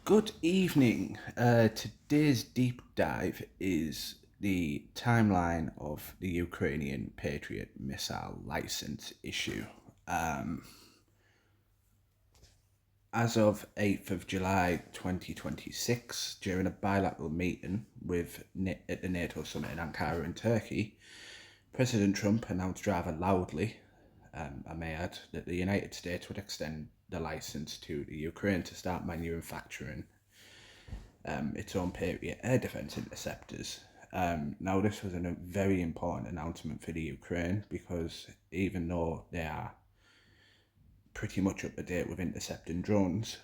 Good evening. Today's deep dive is the timeline of the Ukrainian Patriot missile license issue. Um, as of 8th of July 2026, during a bilateral meeting at the NATO summit in Ankara in Turkey, President Trump announced rather loudly, I may add, that the United States would extend the license to the Ukraine to start manufacturing its own Patriot air defence interceptors. Now, this was a very important announcement for the Ukraine because even though they are pretty much up to date with intercepting drones,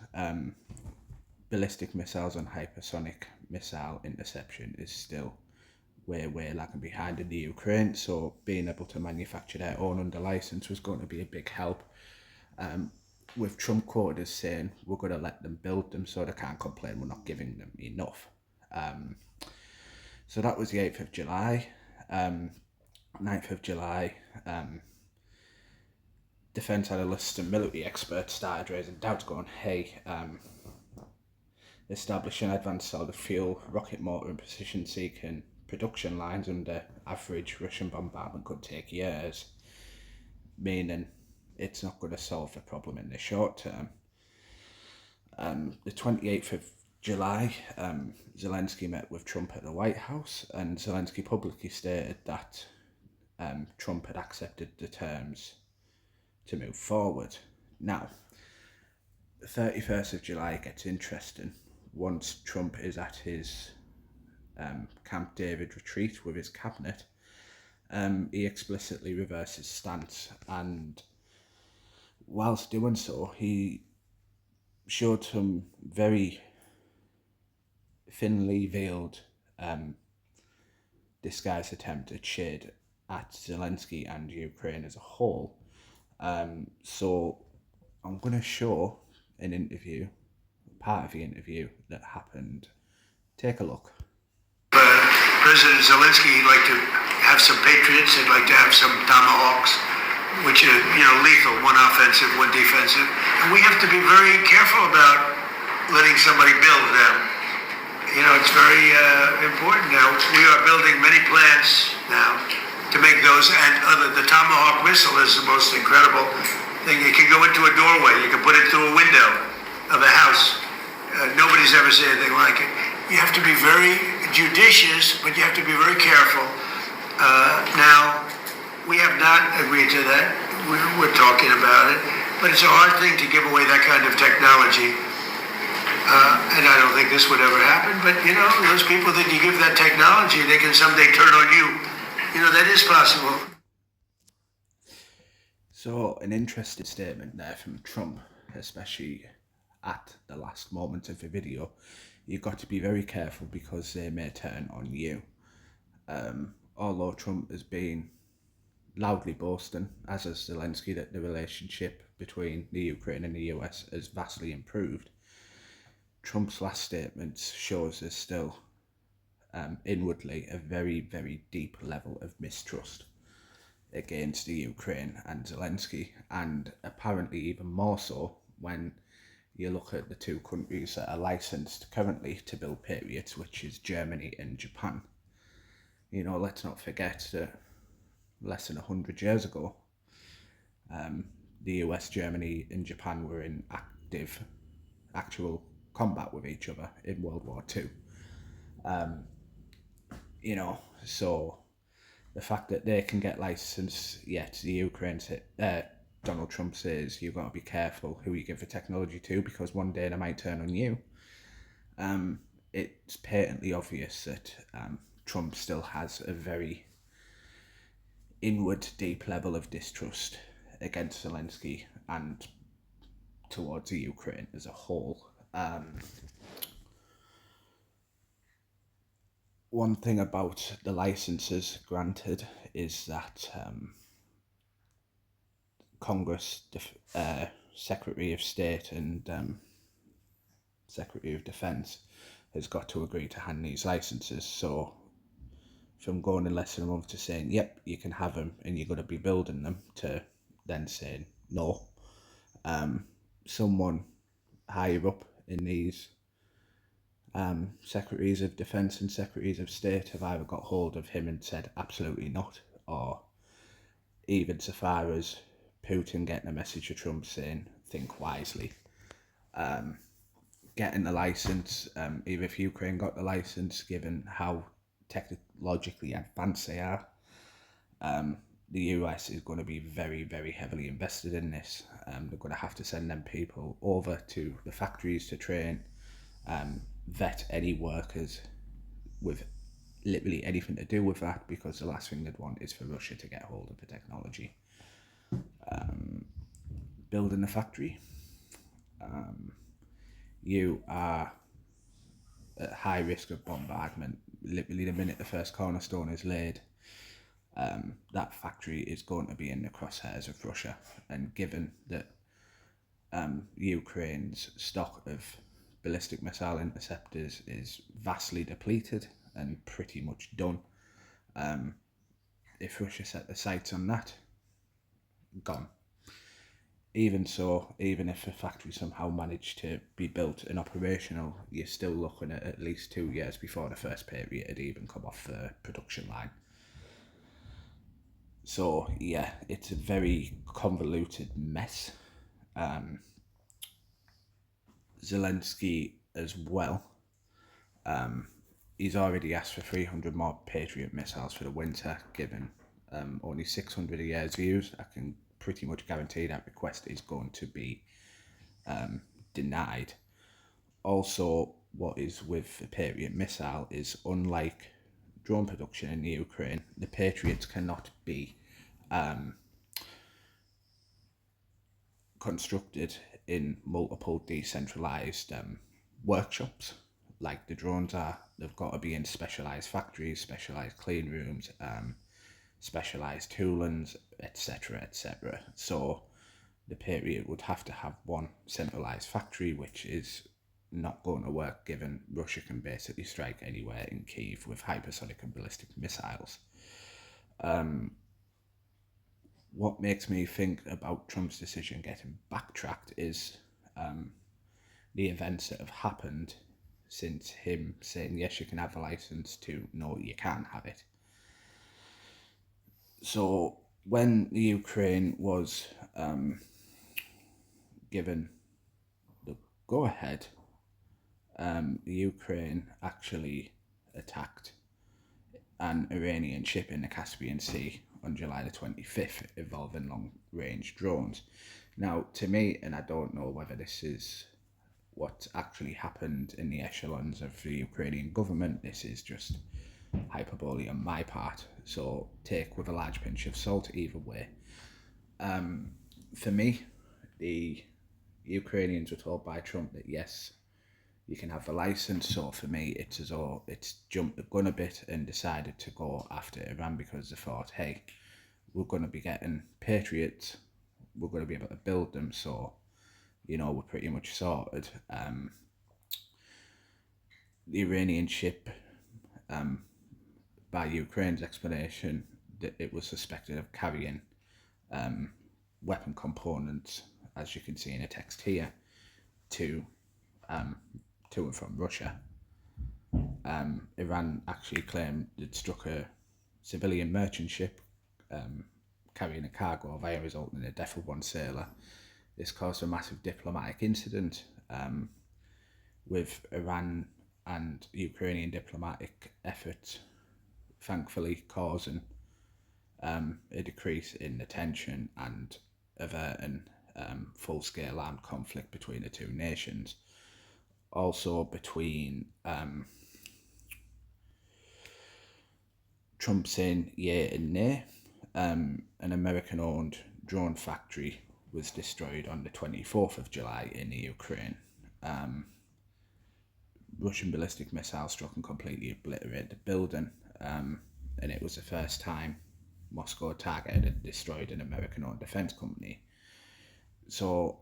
ballistic missiles and hypersonic missile interception is still way lagging behind in the Ukraine. So being able to manufacture their own under license was going to be a big help. With Trump quoted as saying we're going to let them build them so they can't complain we're not giving them enough. So that was the 8th of July. 9th of July, defence analysts and military experts started raising doubts, going, hey, establishing advanced solid fuel, rocket motor and precision seeking production lines under average Russian bombardment could take years, meaning it's not going to solve the problem in the short term. The 28th of July, Zelensky met with Trump at the White House, and Zelensky publicly stated that Trump had accepted the terms to move forward. Now, the 31st of July gets interesting once Trump is at his Camp David retreat with his cabinet. He explicitly reverses stance, and whilst doing so, he showed some very thinly veiled disguised attempt at shade at Zelensky and Ukraine as a whole. So I'm going to show an interview, part of the interview that happened. Take a look. President Zelensky, he'd like to have some patriots, he'd like to have some tomahawks, which are, lethal, one offensive, one defensive. And we have to be very careful about letting somebody build them. It's very important now. We are building many plants now to make those, and the Tomahawk missile is the most incredible thing. It can go into a doorway. You can put it through a window of a house. Nobody's ever seen anything like it. You have to be very judicious, but you have to be very careful. Now, we have not agreed to that. We're talking about it, but it's a hard thing to give away that kind of technology. And I don't think this would ever happen, but those people that you give that technology, they can someday turn on you. That is possible. So, an interesting statement there from Trump, especially at the last moment of the video. You've got to be very careful because they may turn on you. Although Trump has been loudly boasting, as has Zelensky, that the relationship between the Ukraine and the US has vastly improved, Trump's last statements shows there's still inwardly a very deep level of mistrust against the Ukraine and Zelensky, and apparently even more so when you look at the two countries that are licensed currently to build Patriots, which is Germany and Japan. Let's not forget that less than 100 years ago, the US, Germany and Japan were in actual combat with each other in World War II. So the fact that they can get licensed, yet the Ukraine Donald Trump says you've got to be careful who you give the technology to because one day they might turn on you. It's patently obvious that Trump still has a very inward, deep level of distrust against Zelensky and towards the Ukraine as a whole. One thing about the licenses granted is that Congress, Secretary of State and Secretary of Defence has got to agree to hand these licenses. So from going in less than a month to saying, yep, you can have them and you're going to be building them, to then saying, no, someone higher up in these Secretaries of Defence and Secretaries of State have either got hold of him and said absolutely not, or even so far as Putin getting a message to Trump saying think wisely. Getting the license, even if Ukraine got the license, given how technologically advanced they are, the US is going to be very, very heavily invested in this. They're going to have to send them people over to the factories to train, vet any workers with literally anything to do with that, because the last thing they'd want is for Russia to get hold of the technology. Building a factory, you are at high risk of bombardment. Literally, the minute the first cornerstone is laid, that factory is going to be in the crosshairs of Russia. And given that Ukraine's stock of ballistic missile interceptors is vastly depleted and pretty much done, if Russia set the sights on that, gone. Even so, even if the factory somehow managed to be built and operational, you're still looking at least 2 years before the first Patriot had even come off the production line. So yeah, it's a very convoluted mess. Zelensky as well, he's already asked for 300 more Patriot missiles for the winter, given only 600 a year's views. I can pretty much guarantee that request is going to be denied. Also, what is with the Patriot missile is, unlike drone production in the Ukraine, the Patriots cannot be constructed in multiple decentralized workshops like the drones are. They've got to be in specialized factories, specialized clean rooms, specialized toolings, etc., etc. So the Patriot would have to have one centralized factory, which is not going to work, given Russia can basically strike anywhere in Kyiv with hypersonic and ballistic missiles. What makes me think about Trump's decision getting backtracked is the events that have happened since him saying yes you can have a license to no you can't have it. So when the Ukraine was given the go ahead, the Ukraine actually attacked an Iranian ship in the Caspian Sea on July the 25th involving long-range drones. Now, to me, and I don't know whether this is what actually happened in the echelons of the Ukrainian government, this is just hyperbole on my part, so take with a large pinch of salt either way. For me, the Ukrainians were told by Trump that yes, you can have the license. So for me, it's as though it's jumped the gun a bit and decided to go after Iran, because they thought, hey, we're going to be getting Patriots, we're going to be able to build them, so we're pretty much sorted. The Iranian ship, by Ukraine's explanation, that it was suspected of carrying weapon components, as you can see in a text here, to and from Russia. Iran actually claimed it struck a civilian merchant ship carrying a cargo via, resulting in the death of one sailor. This caused a massive diplomatic incident, with Iran and Ukrainian diplomatic efforts thankfully causing a decrease in the tension and averting full-scale armed conflict between the two nations. Also between Trump saying yeah and nay, an American-owned drone factory was destroyed on the 24th of July in the Ukraine. Russian ballistic missiles struck and completely obliterated the building, and it was the first time Moscow targeted and destroyed an American-owned defense company. So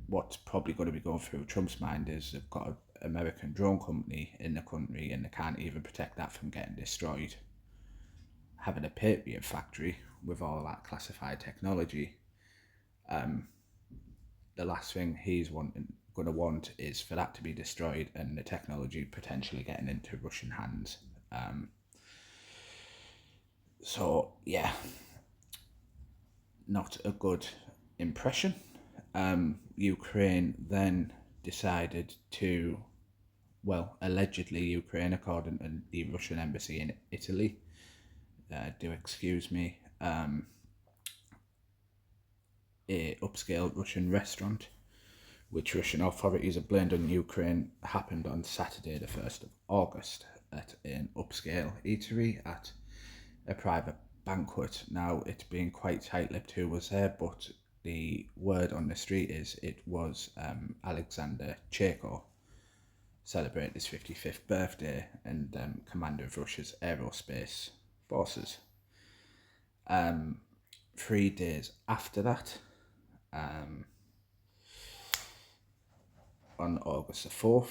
what's probably going to be going through Trump's mind is they've got an American drone company in the country and they can't even protect that from getting destroyed. Having a Patriot factory with all that classified technology, the last thing he's going to want is for that to be destroyed and the technology potentially getting into Russian hands. So yeah, not a good impression. Ukraine then decided to, well, allegedly Ukraine, according to the Russian embassy in Italy, do excuse me, a upscale Russian restaurant, which Russian authorities have blamed on Ukraine, happened on Saturday the 1st of August at an upscale eatery at a private banquet. Now, it's been quite tight-lipped who was there, but the word on the street is it was Alexander Cheko, celebrating his 55th birthday and commander of Russia's aerospace forces. 3 days after that, on August the 4th,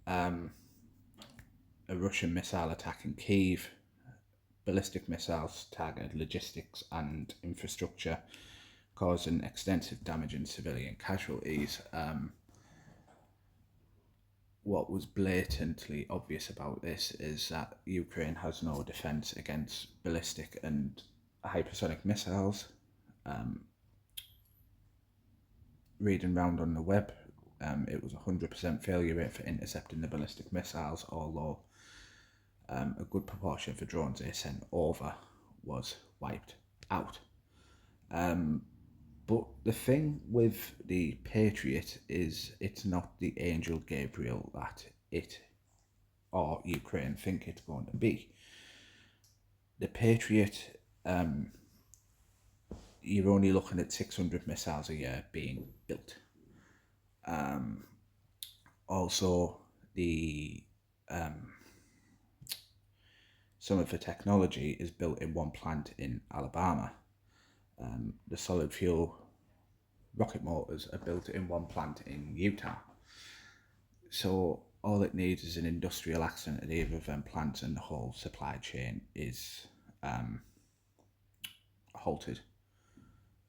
a Russian missile attack in Kyiv, ballistic missiles targeted logistics and infrastructure, causing extensive damage and civilian casualties. What was blatantly obvious about this is that Ukraine has no defence against ballistic and hypersonic missiles. Reading round on the web, it was 100% failure rate for intercepting the ballistic missiles, although a good proportion of the drones they sent over was wiped out. But the thing with the Patriot is it's not the Angel Gabriel that it or Ukraine think it's going to be. The Patriot, you're only looking at 600 missiles a year being built. Also, some of the technology is built in one plant in Alabama. The solid fuel rocket motors are built in one plant in Utah. So all it needs is an industrial accident at either of them plants and the whole supply chain is halted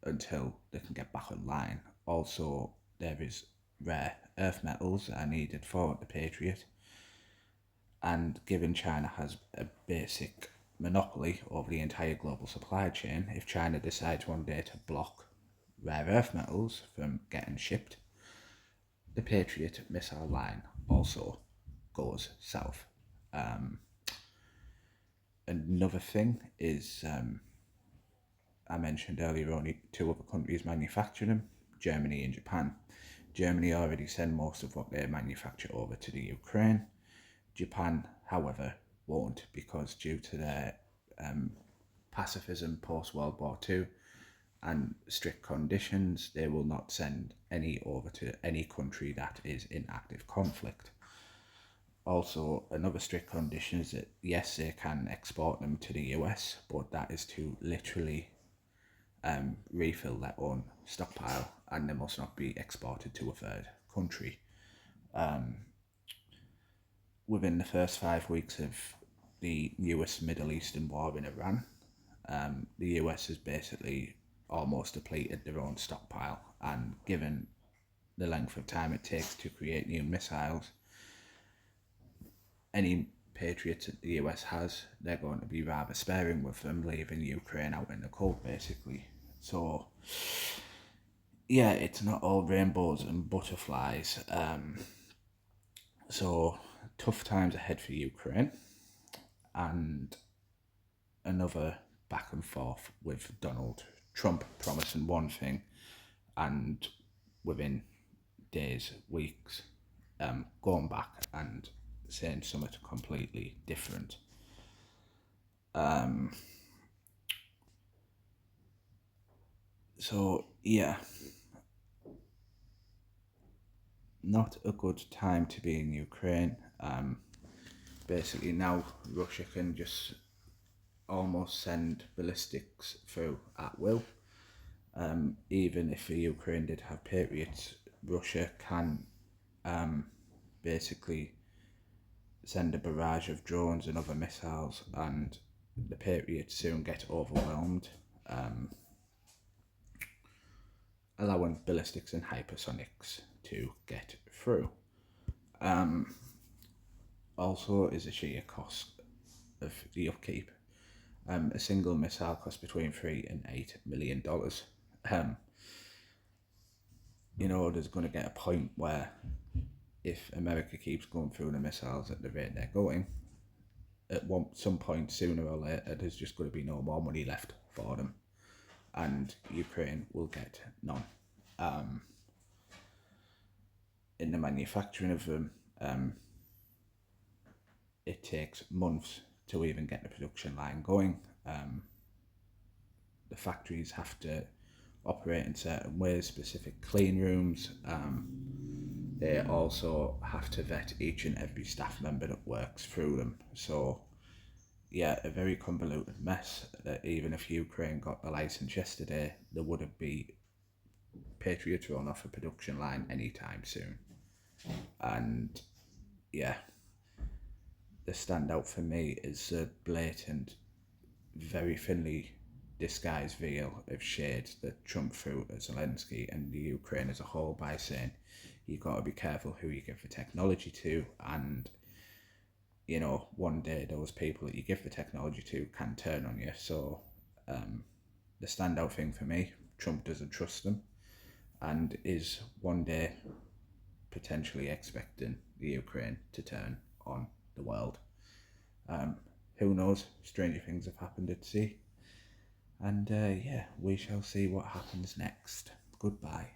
until they can get back online. Also, there is rare earth metals that are needed for the Patriot, and given China has a basic monopoly over the entire global supply chain, if China decides one day to block rare earth metals from getting shipped, the Patriot missile line also goes south. Another thing is, I mentioned earlier, only 2 other countries manufacture them, Germany and Japan. Germany already send most of what they manufacture over to the Ukraine. Japan, however, won't, because due to their pacifism post-World War II and strict conditions, they will not send any over to any country that is in active conflict. Also, another strict condition is that, yes, they can export them to the US, but that is to literally refill their own stockpile, and they must not be exported to a third country. Within the first 5 weeks of the newest Middle Eastern war in Iran, the US has basically almost depleted their own stockpile, and given the length of time it takes to create new missiles, any Patriots that the US has, they're going to be rather sparing with them, leaving Ukraine out in the cold, basically. So, yeah, it's not all rainbows and butterflies. So, tough times ahead for Ukraine, and another back and forth with Donald Trump promising one thing and within days, weeks, going back and saying something completely different. So yeah, not a good time to be in Ukraine. Basically now Russia can just almost send ballistics through at will. Even if the Ukraine did have Patriots, Russia can basically send a barrage of drones and other missiles, and the Patriots soon get overwhelmed, allowing ballistics and hypersonics to get through. Also is the sheer cost of the upkeep. A single missile costs between $3 and $8 million. There's going to get a point where if America keeps going through the missiles at the rate they're going, at some point sooner or later, there's just going to be no more money left for them, and Ukraine will get none. In the manufacturing of them, it takes months to even get the production line going. The factories have to operate in certain ways, specific clean rooms. They also have to vet each and every staff member that works through them. So, yeah, a very convoluted mess that even if Ukraine got the license yesterday, there wouldn't be patriots run off a production line anytime soon. And, yeah, the standout for me is a blatant, very thinly disguised veil of shade that Trump threw at Zelensky and the Ukraine as a whole by saying you've got to be careful who you give the technology to, and one day those people that you give the technology to can turn on you. So the standout thing for me, Trump doesn't trust them and is one day potentially expecting the Ukraine to turn on the world. Who knows? Stranger things have happened at sea. And yeah, we shall see what happens next. Goodbye.